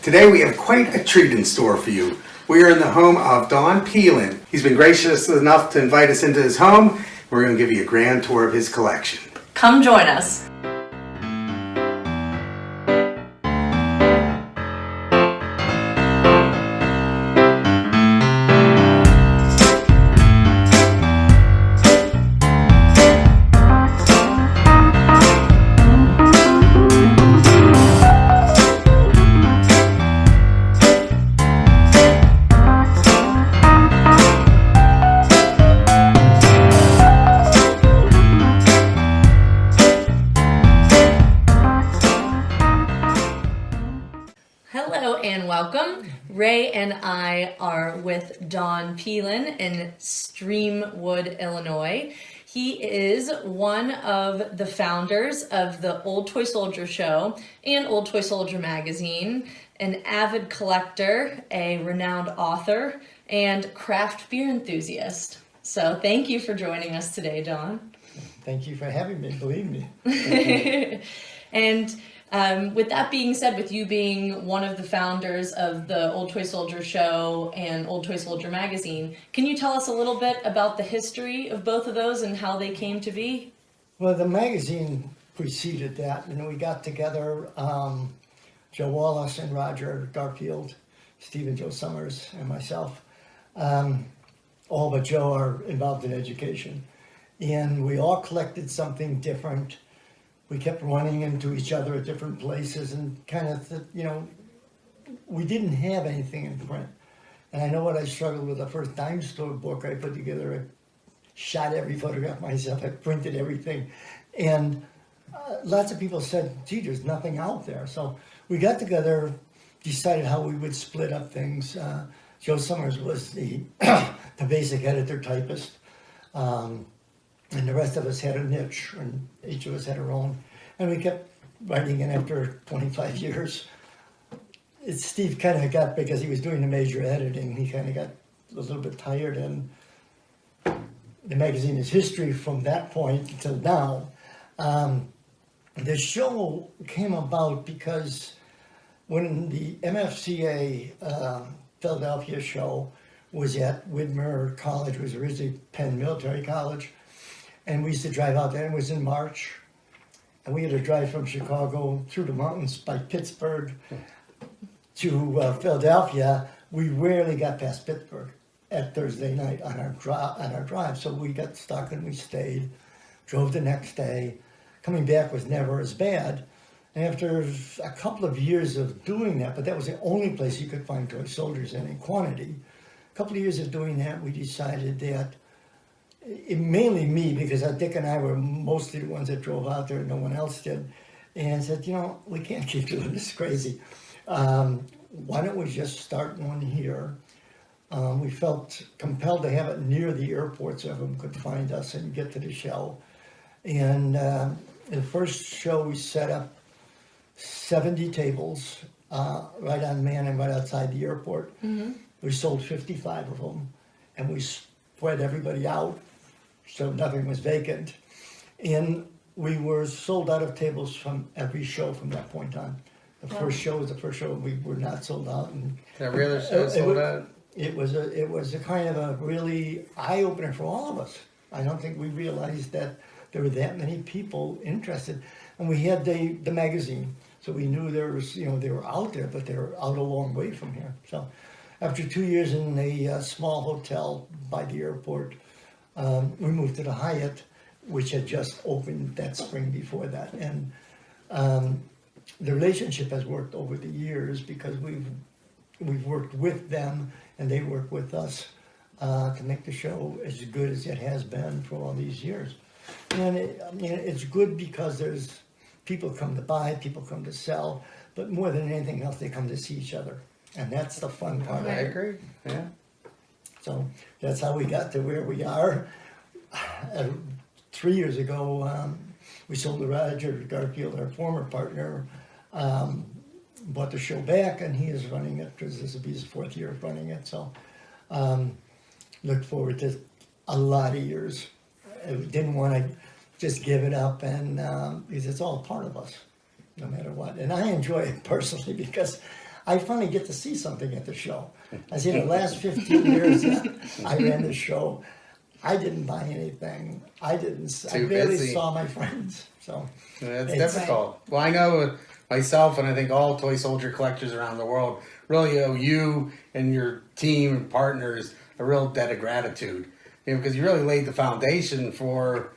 Today we have quite a treat in store for you. We are in the home of Don Pielin. He's been gracious enough to invite us into his home. We're going to give you a grand tour of his collection. Come join us. Hello and welcome. Ray and I are with Don Pielin in Streamwood, Illinois. He is one of the founders of the Old Toy Soldier Show and Old Toy Soldier magazine, an avid collector, a renowned author, and craft beer enthusiast. So thank you for joining us today, Don. Thank you for having me, believe me. And with that being said, with you being one of the founders of the Old Toy Soldier Show and Old Toy Soldier magazine, can you tell us a little bit about the history of both of those and how they came to be? Well, the magazine preceded that. We got together, Joe Wallace and Roger Garfield, Steve and Joe Summers, and myself. All but Joe are involved in education. And we all collected something different. We kept running into each other at different places and kind of, we didn't have anything in print. And I know what I struggled with the first dime store book I put together. I shot every photograph myself. I printed everything. And lots of people said, gee, there's nothing out there. So we got together, decided how we would split up things. Joe Summers was the basic editor typist. And the rest of us had a niche, and each of us had our own. And we kept writing, and after 25 years, Steve kind of got, because he was doing the major editing, he kind of got a little bit tired, and the magazine is history from that point until now. The show came about because when the MFCA Philadelphia show was at Widmer College, was originally Penn Military College, and we used to drive out there. It was in March, and we had to drive from Chicago through the mountains by Pittsburgh to Philadelphia. We rarely got past Pittsburgh at Thursday night on our drive. So we got stuck and we stayed, drove the next day. Coming back was never as bad. And after a couple of years of doing that, but that was the only place you could find toy soldiers in quantity. A couple of years of doing that, we decided that mainly me, because Dick and I were mostly the ones that drove out there and no one else did, and said, we can't keep doing this crazy. Why don't we just start one here? We felt compelled to have it near the airport so everyone could find us and get to the show. And the first show we set up 70 tables right on Manning, right outside the airport. Mm-hmm. We sold 55 of them, and we spread everybody out so nothing was vacant. And we were sold out of tables from every show from that point on. The first show was the first show we were not sold out. And Every other show sold out? It was a kind of a really eye-opener for all of us. I don't think we realized that there were that many people interested. And we had the magazine, so we knew there was, they were out there, but they were out a long way from here. So after 2 years in a small hotel by the airport, we moved to the Hyatt, which had just opened that spring before that. And the relationship has worked over the years because we've worked with them and they work with us to make the show as good as it has been for all these years. And it's good because there's people come to buy, people come to sell, but more than anything else, they come to see each other. And that's the fun part. I agree, yeah. So that's how we got to where we are. 3 years ago, we sold to Roger Garfield, our former partner, bought the show back, and he is running it because this will be his 4th year of running it. So look forward to a lot of years. I didn't want to just give it up, and because it's all part of us, no matter what. And I enjoy it personally because I finally get to see something at the show. I see the last 15 years that I ran the show, I didn't buy anything. I Too barely busy. saw my friends. So That's it's- difficult. Well, I know myself, and I think all toy soldier collectors around the world really owe you and your team and partners a real debt of gratitude. Because you really laid the foundation for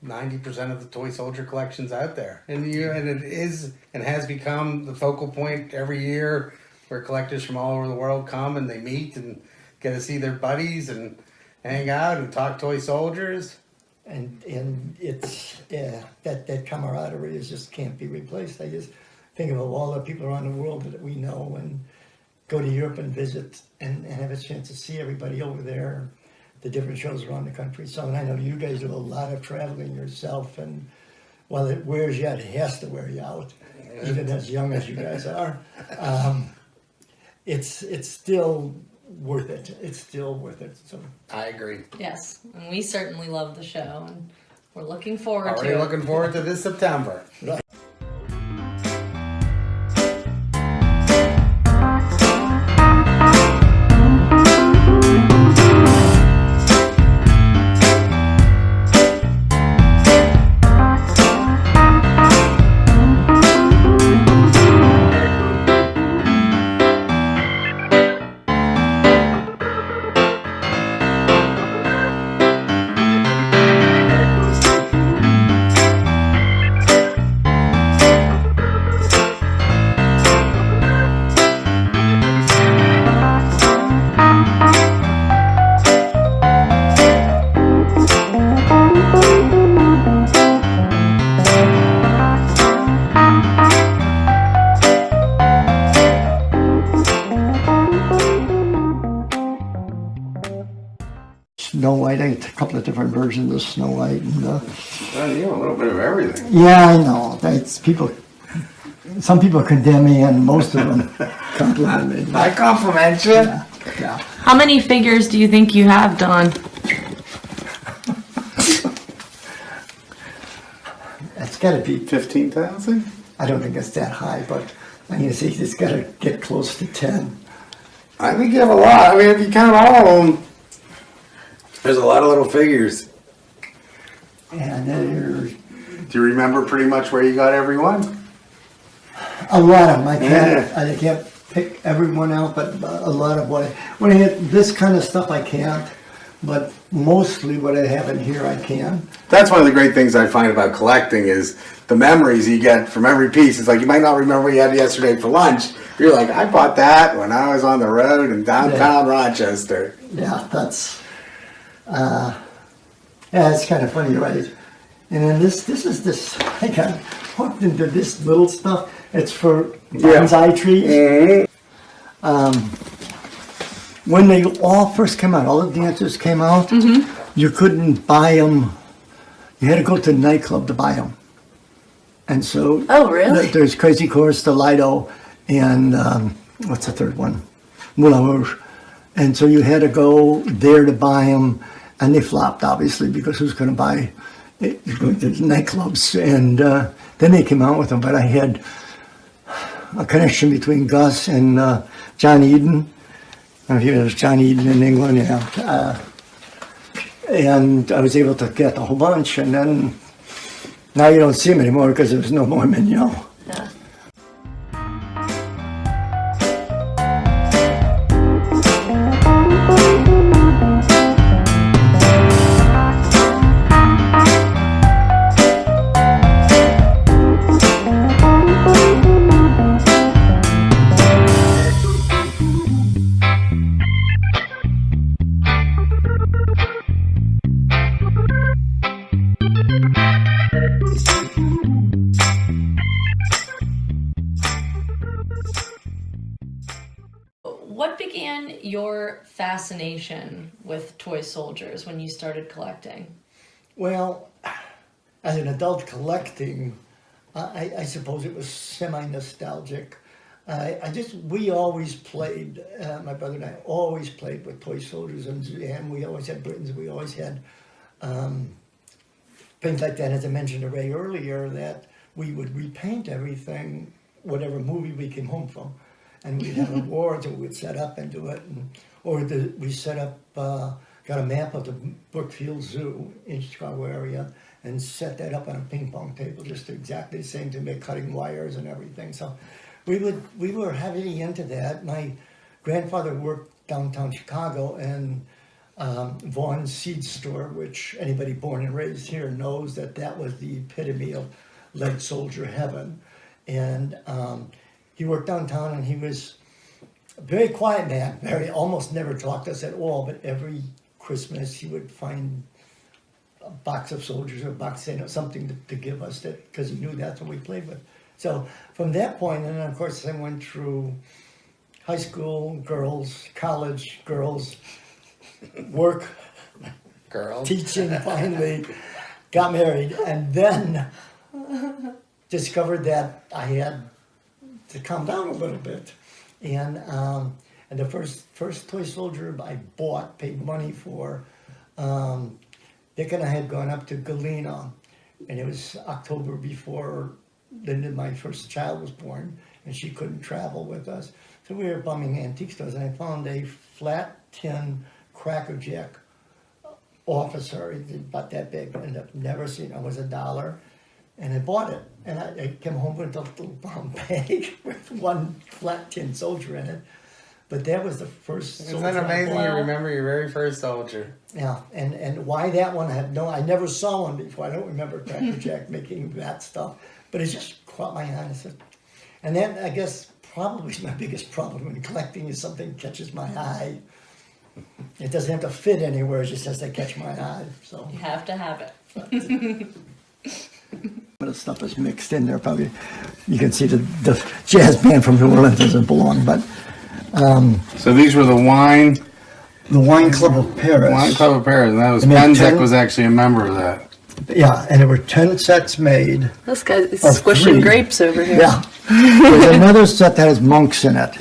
90% of the toy soldier collections out there, and it is and has become the focal point every year, where collectors from all over the world come and they meet and get to see their buddies and hang out and talk toy soldiers. And it's that camaraderie just can't be replaced. I just think of all the people around the world that we know and go to Europe and visit and have a chance to see everybody over there, the different shows around the country. So, and I know you guys do a lot of traveling yourself, and while it wears you out, it has to wear you out, even as young as you guys are. It's still worth it. It's still worth it. So I agree. Yes, and we certainly love the show, and we're looking forward Already to it. looking forward to this September. Snow White, I had a couple of different versions of Snow White. And, You know, a little bit of everything. yeah, I know. That's people. Some people condemn me, and most of them compliment me. I compliment you. Yeah, yeah. How many figures do you think you have, Don? It's got to be. 15,000? I don't think it's that high, but I'm gonna say it's got to get close to 10. I think you have a lot. I mean, if you count all of them, there's a lot of little figures. And there's Do you remember pretty much where you got every one? a lot of them. I Yeah. can't pick everyone out, but a lot of when I hit this kind of stuff, I can't. But mostly what I have in here, I can. That's one of the great things I find about collecting is the memories you get from every piece. It's like you might not remember what you had yesterday for lunch. You're like, I bought that when I was on the road in downtown Rochester. Yeah, that's. Yeah, it's kind of funny, right? And then this is this. I got hooked into this little stuff. It's for bonsai trees. When they all first came out, all the dancers came out. You couldn't buy them. You had to go to the nightclub to buy them. And so, Oh, really? There's Crazy Chorus, the Lido, and what's the third one? Moulin Rouge. And so you had to go there to buy them, and they flopped obviously because who's going to buy it, going to the nightclubs? And then they came out with them. But I had a connection between Gus and John Eden. I don't know if you know John Eden in England, yeah. And I was able to get a whole bunch, and then now you don't see them anymore because there's no more Mignon. Yeah. What began your fascination with toy soldiers when you started collecting? Well, as an adult collecting, I suppose it was semi-nostalgic. We always played, my brother and I always played with toy soldiers, and we always had Britons, we always had things like that, as I mentioned to Ray earlier, that we would repaint everything, whatever movie we came home from. and we'd have awards, and we'd set up and do it, we set up, got a map of the Brookfield Zoo in Chicago area, and set that up on a ping pong table, just exactly the same to make cutting wires and everything. So we were heavily into that. My grandfather worked downtown Chicago, and Vaughn's Seed Store, which anybody born and raised here knows that was the epitome of lead soldier heaven. And he worked downtown, and he was a very quiet man, almost never talked to us at all, but every Christmas he would find a box of soldiers or a box of something to give us, because he knew that's what we played with. So from that point, and then of course I went through high school, girls, college, girls, work, Girl. teaching, finally got married, and then discovered that I had to calm down a little bit. And the first toy soldier I bought, paid money for, Dick and I had gone up to Galena, and it was October before Linda, my first child, was born, and she couldn't travel with us. So we were bumming antique stores, and I found a flat tin Cracker Jack officer. It was about that big, and I've never seen it. It was $1, and I bought it. And I came home with a little brown bag with one flat tin soldier in it. But that was the first soldier. Isn't that amazing? Wow. You remember your very first soldier. Yeah, and why that one, I never saw one before. I don't remember Cracker Jack making that stuff, but it just caught my eye. And that, I guess, probably is my biggest problem when collecting, is something catches my eye. It doesn't have to fit anywhere, it just has to catch my eye. So You have to have it. the stuff is mixed in there. Probably you can see the jazz band from New Orleans doesn't belong, but So these were the wine Club of Paris. Club of Paris, and that was They made Penzek 10 was actually a member of that. Yeah, and there were 10 sets made. This guy is Of squishing 3. grapes over here. Yeah, there's another set that has monks in it.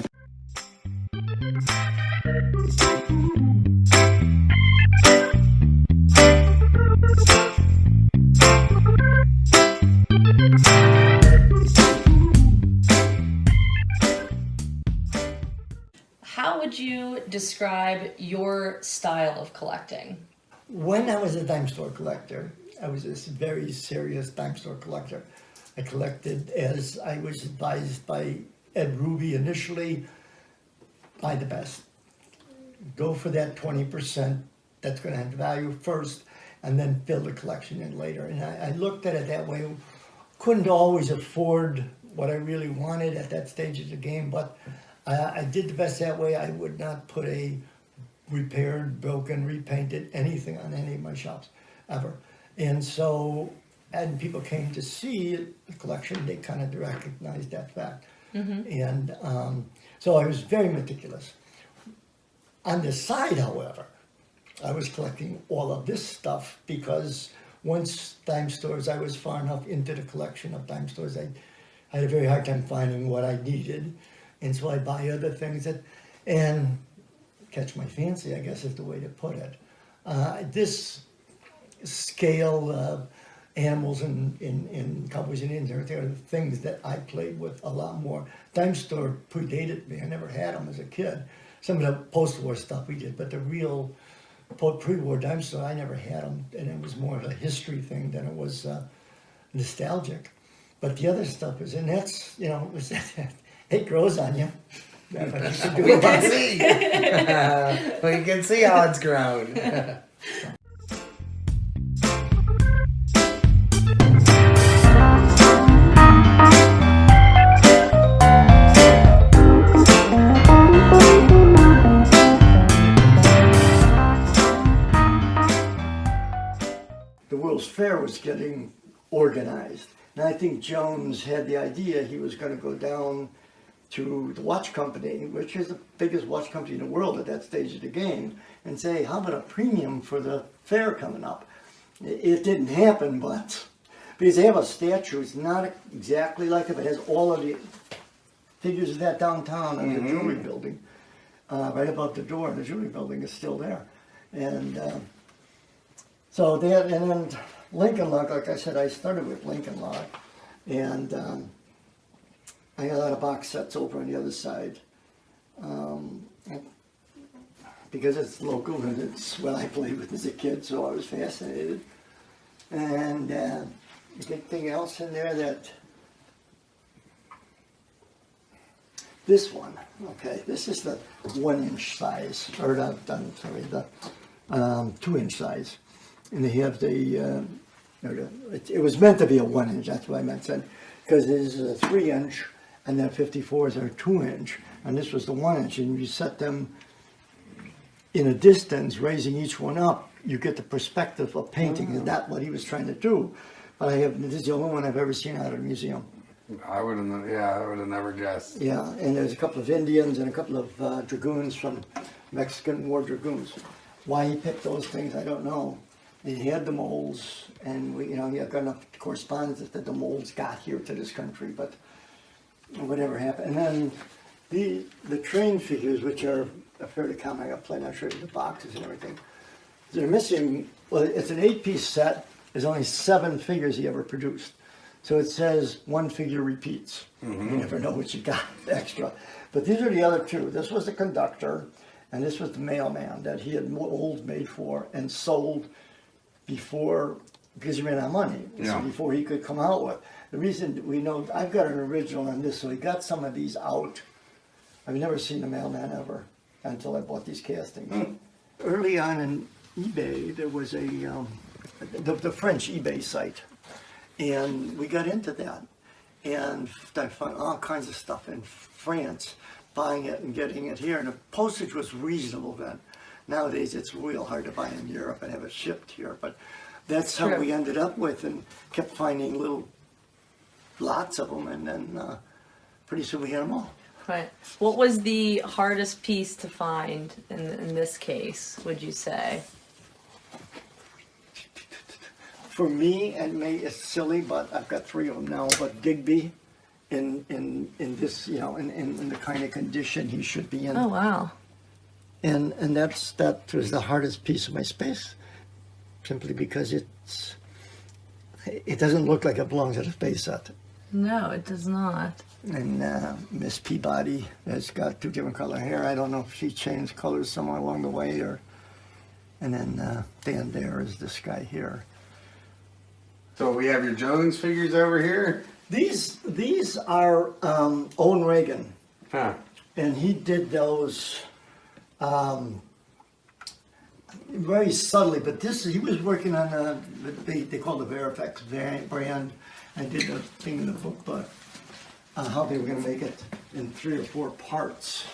How would you describe your style of collecting? When I was a dime store collector, I was this very serious dime store collector. I collected, as I was advised by Ed Ruby initially, buy the best. Go for that 20% that's going to have value first, and then fill the collection in later. And I looked at it that way. Couldn't always afford what I really wanted at that stage of the game, but I did the best that way. I would not put a repaired, broken, repainted anything on any of my shops, ever. And so, and people came to see the collection, they kind of recognized that fact. And so I was very meticulous. On the side, however, I was collecting all of this stuff because once dime stores, I was far enough into the collection of dime stores, I had a very hard time finding what I needed. And so I buy other things and catch my fancy, I guess is the way to put it. This scale of animals in Cowboys and Indians, everything are the things that I played with a lot more. Dime store predated me. I never had them as a kid. Some of the post-war stuff we did, but the real pre-war dime store, I never had them. And it was more of a history thing than it was nostalgic. But the other stuff is, and that's, it grows on you. We can see. We can see how it's grown. The World's Fair was getting organized. And I think Jones had the idea he was going to go down to the watch company, which is the biggest watch company in the world at that stage of the game, and say, how about a premium for the fair coming up? It didn't happen, but because they have a statue, it's not exactly like it, but it has all of the figures of that downtown in the jewelry building, right above the door. The jewelry building is still there. And so they had, and then Lincoln Log, like I said, I started with Lincoln Log, and I got a lot of box sets over on the other side. because it's local and it's what I played with as a kid, so I was fascinated. And anything else in there that... This one, okay, this is the 1 inch size, or the 2 inch size. And they have it was meant to be a 1 inch, that's what I meant, because there's a 3 inch, and then 54s are 2 inch, and this was the 1 inch, and you set them in a distance, raising each one up, you get the perspective of painting, and that's what he was trying to do. But this is the only one I've ever seen out of a museum. I would have never guessed. Yeah, and there's a couple of Indians and a couple of dragoons from Mexican War dragoons. Why he picked those things, I don't know. He had the molds, and he got enough correspondence that the molds got here to this country, but whatever happened. And then the train figures, which are fairly common, I got plenty, I'll show you the boxes and everything. They're missing, well, it's an 8-piece set. There's only 7 figures he ever produced. So it says 1 figure repeats. Mm-hmm. You never know what you got extra. But these are the other 2. This was the conductor, and this was the mailman that he had molds made for and sold before, because he ran out of money. Yeah. So before he could come out with. The reason we know, I've got an original on this, so he got some of these out. I've never seen a mailman ever until I bought these castings. Mm. Early on in eBay, there was the French eBay site. And we got into that, and I found all kinds of stuff in France, buying it and getting it here, and the postage was reasonable then. Nowadays it's real hard to buy in Europe and have it shipped here, but that's how we ended up with, and kept finding little lots of them, and then pretty soon we had them all. Right. What was the hardest piece to find in this case, would you say? For me, and it's silly, but I've got 3 of them now. But Digby, in this, in the kind of condition he should be in. Oh wow! And that was the hardest piece of my space, simply because it doesn't look like it belongs at a space set. No, it does not. And Miss Peabody has got 2 different color hair. I don't know if she changed colors somewhere along the way, and then Dan there is this guy here. So we have your Jones figures over here. These are Owen Reagan, huh? And he did those very subtly. But he was working on they call the Verifex brand. I did a thing in the book, but how they were going to make it in 3 or 4 parts.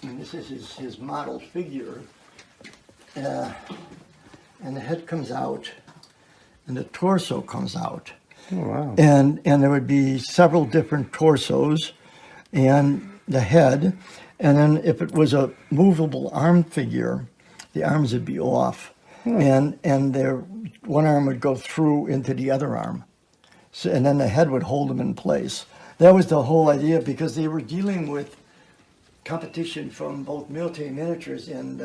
And this is his model figure, and the head comes out. And the torso comes out. Oh, wow. And there would be several different torsos and the head. And then if it was a movable arm figure, the arms would be off. And one arm would go through into the other arm. So, and then the head would hold them in place. That was the whole idea, because they were dealing with competition from both military miniatures and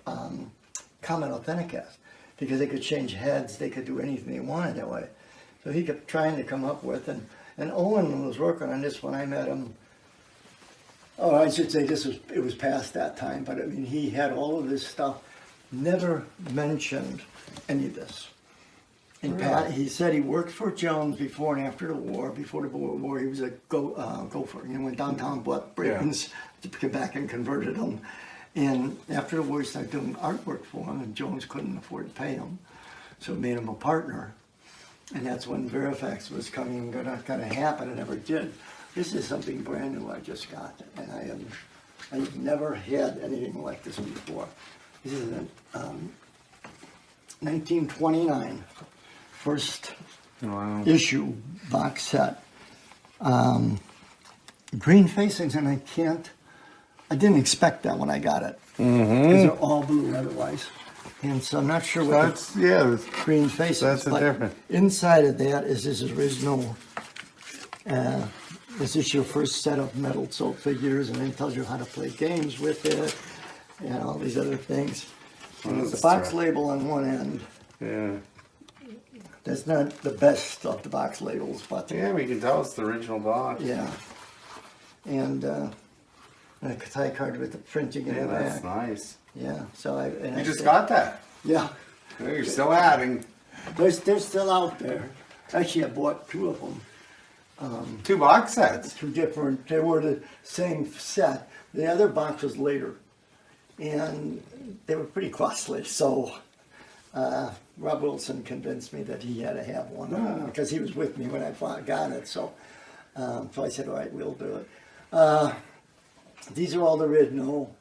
Common Authenticast. Because they could change heads, they could do anything they wanted that way. So he kept trying to come up with, and Owen was working on this when I met him. Oh, I should say it was past that time, but I mean, he had all of this stuff, never mentioned any of this. In fact, he said he worked for Jones before and after the war. Before the war, he was a gopher. Went downtown, bought Britons, came back and converted them. And after the war, he started doing artwork for him, and Jones couldn't afford to pay him, so it made him a partner. And that's when Verifex was going to happen. It never did. This is something brand new I just got, and I've never had anything like this before. This is a 1929 first issue box set. Green facings, and I didn't expect that when I got it, because they're all blue otherwise, and so I'm not sure what the green facings. That's the difference. Inside of that is this original. This is your first set of metal soap figures, and then it tells you how to play games with it, and all these other things. And there's the box label on one end. Yeah. That's not the best of the box labels, but we can tell it's the original box. Yeah. And and a tie card with the printing in Yeah, the back. that's nice. Yeah, so I You just got that. Yeah, Oh, you're still adding. they're still out there. Actually, I bought 2 of them. 2 box sets. 2 different. They were the same set. The other box was later, and they were pretty costly. So Rob Wilson convinced me that he had to have one because he was with me when I got it. So I said, all right, we'll do it. These are all the original.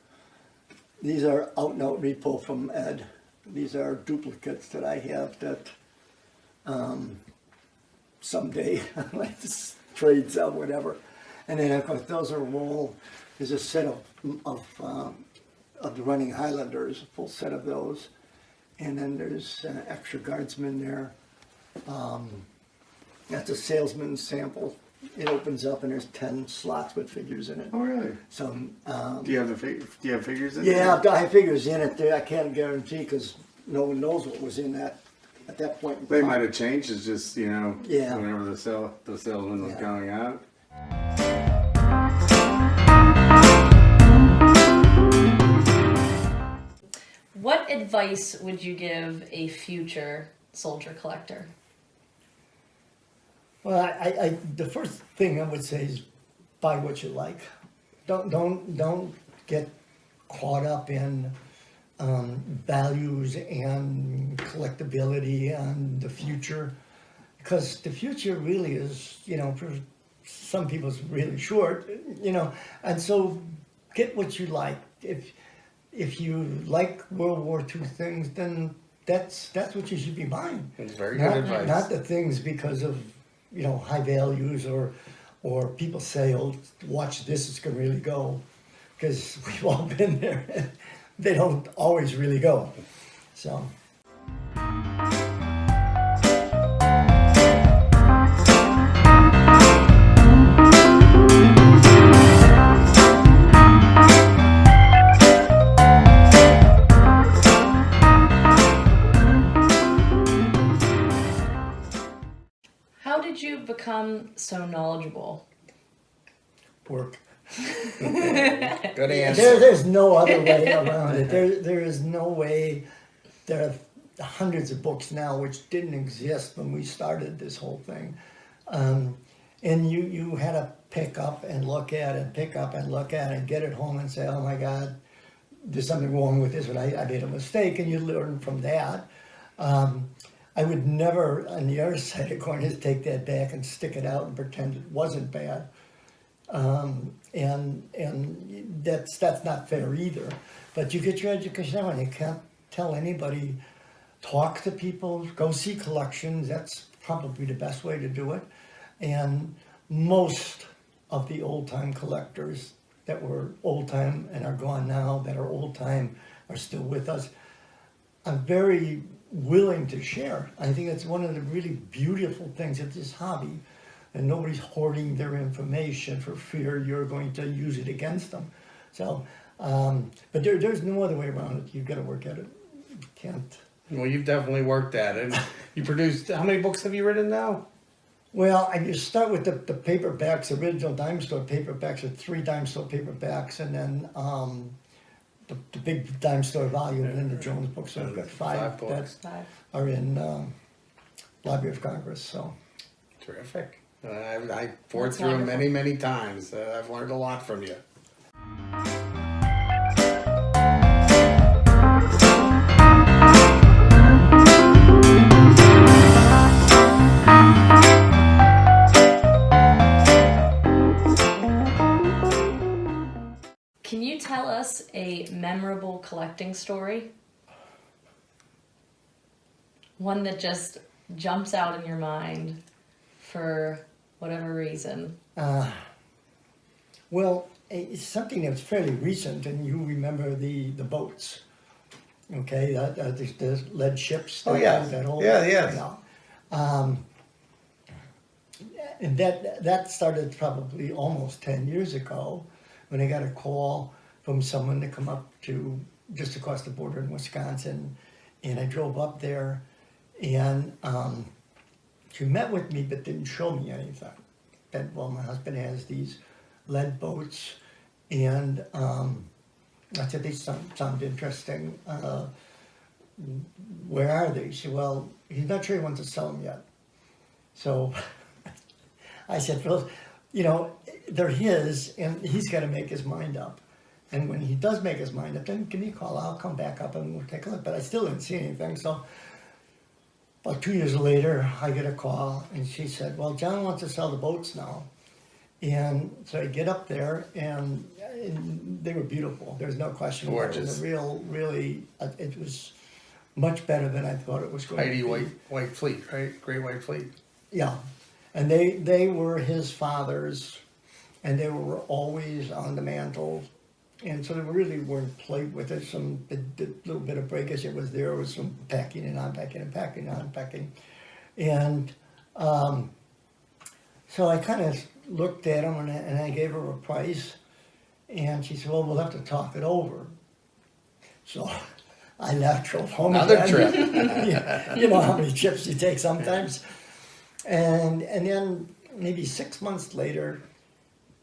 These are out and out repo from Ed. These are duplicates that I have that someday like this trades out, whatever. And then of course those are all. There's a set of the Running Highlanders, a full set of those, and then there's extra guardsmen there. That's a salesman's sample. It opens up and there's 10 slots with figures in it. Oh, really? So Do you have Do you have figures in yeah, there? I have figures in it. I can't guarantee because no one knows what was in that at that point. In They time. might have changed. It's just, you know, Yeah. whenever the salesman was Yeah. going out. What advice would you give a future soldier collector? Well, I the first thing I would say is buy what you like. Don't get caught up in values and collectability and the future, because the future really is, you know, for some people it's really short, you know, and so get what you like. If you like World War II things, then that's what you should be buying. It's very good advice. Not the things because of, you know, high values or people say, oh, watch this, it's going to really go. Because we've all been there. They don't always really go. So. How did you become so knowledgeable? Work. Good answer. There's no other way around it. There is no way. There are hundreds of books now which didn't exist when we started this whole thing. And you had to pick up and look at it, pick up and look at it, and get it home and say, oh my God, there's something wrong with this, but I made a mistake, and you learn from that. I would never, on the other side of the coin, is take that back and stick it out and pretend it wasn't bad. And that's not fair either. But you get your education now, and you can't tell anybody. Talk to people, go see collections. That's probably the best way to do it. And most of the old time collectors that were old time and are gone now, that are old time, are still with us. I'm very willing to share. I think it's one of the really beautiful things of this hobby, and nobody's hoarding their information for fear you're going to use it against them. So, but there's no other way around it. You've got to work at it. You can't. Well, you've definitely worked at it. You produced, how many books have you written now? Well, I just start with the paperbacks, original dime store paperbacks, or 3 dime store paperbacks, and then the big dime store volume, and then the Jones books. So I've got 5 books. that are in Library of Congress. So Terrific. I poured That's through them wonderful. many times. I've learned a lot from you. Can you tell us a memorable collecting story? One that just jumps out in your mind for whatever reason. well, it's something that's fairly recent, and you remember the boats. Okay, the lead ships. Oh, yeah. That whole, Yeah, yes. you know. And that started probably almost 10 years ago when I got a call from someone to come up to just across the border in Wisconsin. And I drove up there, and she met with me but didn't show me anything. That, well, my husband has these lead boats, And I said, "These sound interesting. Where are they?" She said, "Well, he's not sure he wants to sell them yet." So I said, "Well, you know, they're his, and he's got to make his mind up. And when he does make his mind up, then give me a call. I'll come back up and we'll take a look." But I still didn't see anything. So about 2 years later, I get a call, and she said, "Well, John wants to sell the boats now." And so I get up there, and they were beautiful. There's no question. Gorgeous. It was really, it was much better than I thought it was going Heidi to be. White Fleet, right? Great White Fleet. Yeah, and they were his father's, and they were always on the mantle, and so they really weren't played with it. The little bit of breakage that was there was some packing and unpacking and packing and unpacking, and so I kind of looked at them and I gave her a price, and she said, "Well, we'll have to talk it over." So I left, drove home. Another again. trip. Yeah, you know how many trips you take sometimes. And then maybe 6 months later,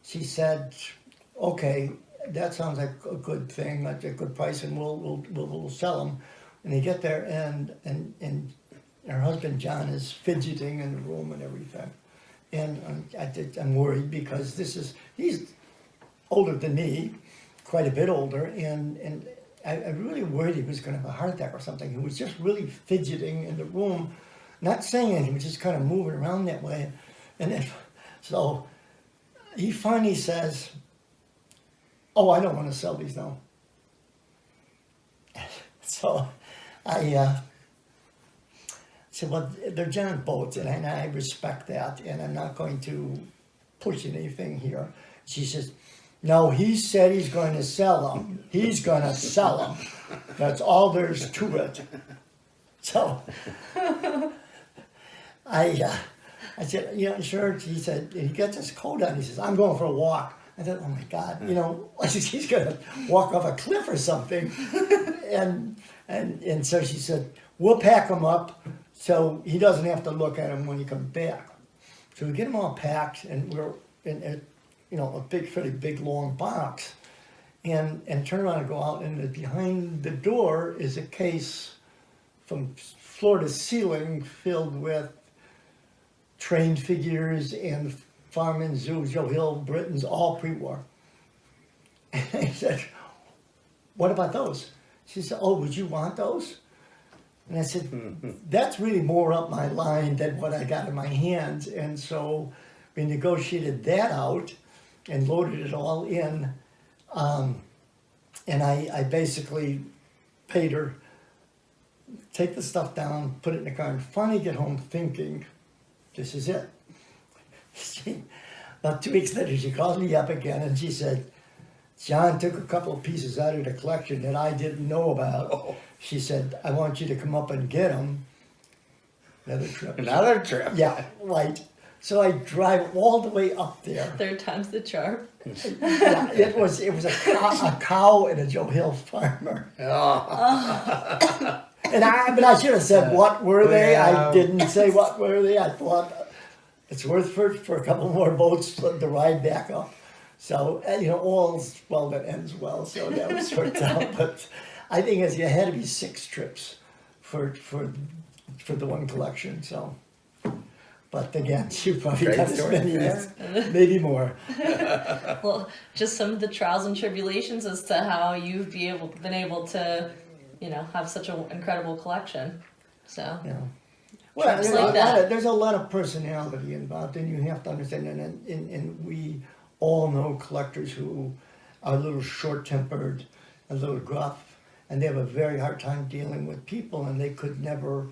she said, "Okay, that sounds like a good thing, like a good price, and we'll sell them." And they get there, and her husband John is fidgeting in the room and everything. And I'm worried because he's older than me, quite a bit older, and I really worried he was going to have a heart attack or something. He was just really fidgeting in the room, not saying anything, was just kind of moving around that way. And then, so he finally says, "Oh, I don't want to sell these now." So I said, "Well, they're giant boats, and I respect that, and I'm not going to push anything here." She says, "No, he said he's going to sell them. He's going to sell them. That's all there's to it." So I said, "Yeah, sure." He said, and he gets his coat on. He says, "I'm going for a walk." I thought, "Oh my God, you know, he's going to walk off a cliff or something." And so she said, "We'll pack him up so he doesn't have to look at him when he comes back." So we get them all packed, and we're in a fairly big, long box, and turn around and go out, and behind the door is a case from floor to ceiling filled with trained figures and Farman Zoo, Joe Hill, Britons, all pre-war. And I said, "What about those?" She said, "Oh, would you want those?" And I said, "That's really more up my line than what I got in my hands." And so we negotiated that out and loaded it all in. And I basically paid her, take the stuff down, put it in the car, and finally get home thinking, this is it. About 2 weeks later, she called me up again, and she said, "John took a couple of pieces out of the collection that I didn't know about." Oh. She said, "I want you to come up and get them." Another trip. Another trip. Yeah, right. So I drive all the way up there. Third time's the charm. Yeah, it was a cow and a Joe Hill farmer. Oh. But I should have said, "What were they?" Yeah. I didn't say what were they. I thought it's worth for a couple more boats to ride back up. So all's well that ends well. So that was worked out. But I think it had to be 6 trips for the one collection. So, but again, you probably Great got as story. many, maybe more. Well, just some of the trials and tribulations as to how you've been able to, have such an incredible collection. So. Yeah. Well, Trips like that. there's a lot of personality involved, and you have to understand. And we all know collectors who are a little short-tempered, a little gruff, and they have a very hard time dealing with people, and they could never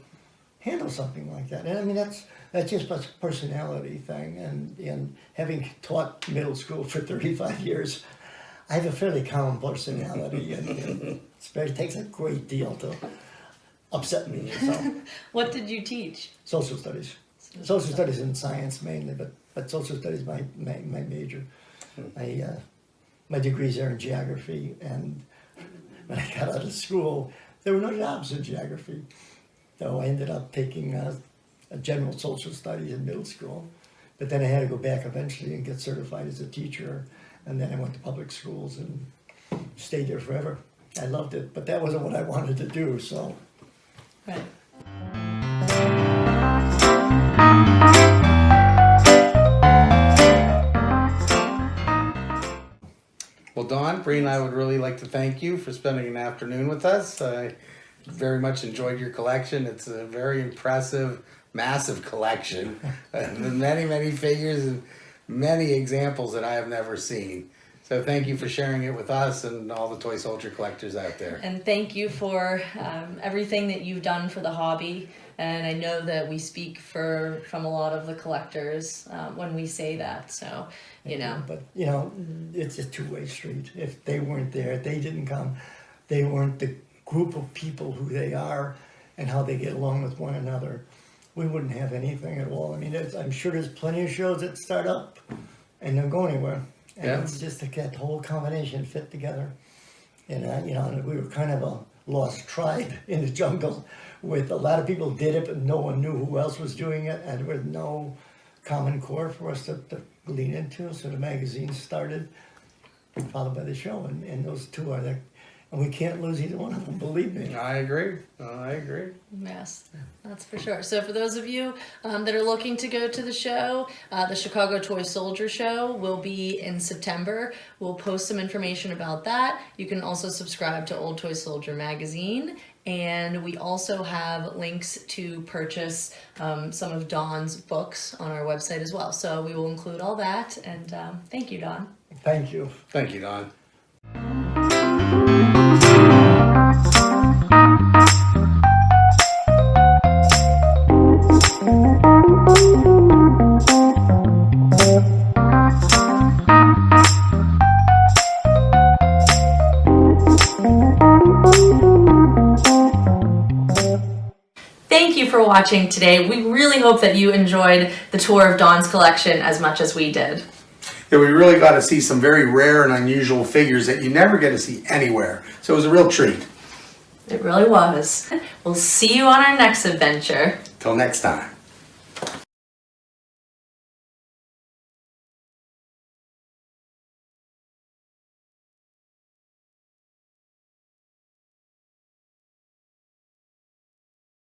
handle something like that. And I mean, that's just a personality thing. And having taught middle school for 35 years, I have a fairly calm personality, and it takes a great deal to upset me. So. What did you teach? Social studies. Social studies and science mainly, but social studies my major. My degrees are in geography, and when I got out of school, there were no jobs in geography. So I ended up taking a general social studies in middle school, but then I had to go back eventually and get certified as a teacher, And then I went to public schools and stayed there forever. I loved it, but that wasn't what I wanted to do, so. Right. Well, Don, Bre and I would really like to thank you for spending an afternoon with us. I very much enjoyed your collection. It's a very impressive, massive collection. Many, many figures and many examples that I have never seen. So thank you for sharing it with us and all the toy soldier collectors out there. And thank you for everything that you've done for the hobby. And I know that we speak from a lot of the collectors when we say that. So, you know. But, you know, it's a two-way street. If they weren't there, they didn't come, they weren't the group of people who they are and how they get along with one another, we wouldn't have anything at all. I mean, I'm sure there's plenty of shows that start up and don't go anywhere. And Yeah. it's just to get the whole combination fit together. And, you know, we were kind of a lost tribe in the jungle with a lot of people did it, but no one knew who else was doing it. And there was no common core for us to lean into. So the magazine started, followed by the show. And those two are there. And we can't lose either one of them, believe me. I agree. I agree. Yes, that's for sure. So for those of you that are looking to go to the show, the Chicago Toy Soldier Show will be in September. We'll post some information about that. You can also subscribe to Old Toy Soldier magazine. And we also have links to purchase some of Don's books on our website as well. So we will include all that. And thank you, Don. Thank you. Thank you, Don. Thank you for watching today. We really hope that you enjoyed the tour of Don's collection as much as we did. Yeah, we really got to see some very rare and unusual figures that you never get to see anywhere. So it was a real treat. It really was. We'll see you on our next adventure. Till next time.